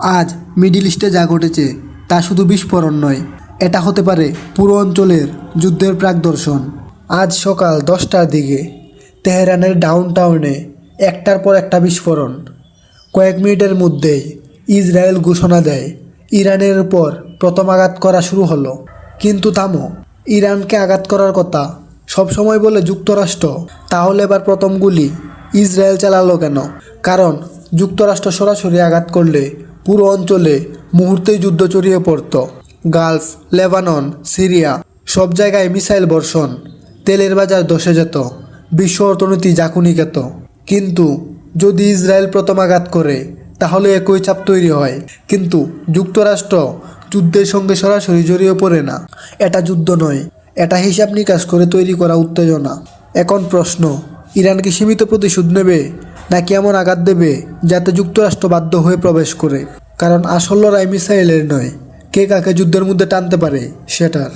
আজ মিডিল ইস্টে যা ঘটেছে তা শুধু বিস্ফোরণ নয়, এটা হতে পারে পুরো অঞ্চলের যুদ্ধের প্রাকদর্শন। আজ সকাল 10টার দিকে তেহরানের ডাউনটাউনে একটার পর একটা বিস্ফোরণ। কয়েক মিনিটের মধ্যেই ইসরায়েল ঘোষণা দেয় ইরানের উপর প্রথম আঘাত করা শুরু হলো। কিন্তু থামো, ইরানকে আঘাত করার কথা সবসময় বলে যুক্তরাষ্ট্র, তাহলে এবার প্রথম গুলি ইসরায়েল চালালো কেন? কারণ যুক্তরাষ্ট্র সরাসরি আঘাত করলে পুরো অঞ্চলে মুহূর্তেই যুদ্ধ ছড়িয়ে পড়ত। গালফ, লেবানন, সিরিয়া সব জায়গায় মিসাইল বর্ষণ, তেলের বাজার ধসে যেত, বিশ্ব অর্থনীতি ঝাঁকুনি খেত। কিন্তু যদি ইসরায়েল প্রথম আঘাত করে তাহলে একই চাপ তৈরি হয়। কিন্তু যুক্তরাষ্ট্র যুদ্ধের সঙ্গে সরাসরি জড়িয়ে পড়ে না। এটা যুদ্ধ নয়, এটা হিসাব নিকাশ করে তৈরি করা উত্তেজনা। এখন প্রশ্ন, ইরান কি সীমিত প্রতিশোধ নেবে, নাকি এমন আঘাত দেবে যাতে যুক্তরাষ্ট্র বাধ্য হয়ে প্রবেশ করে? কারণ আসল লড়াই মিসাইলের নয়, কে কাকে যুদ্ধের মধ্যে টানতে পারে সেটার।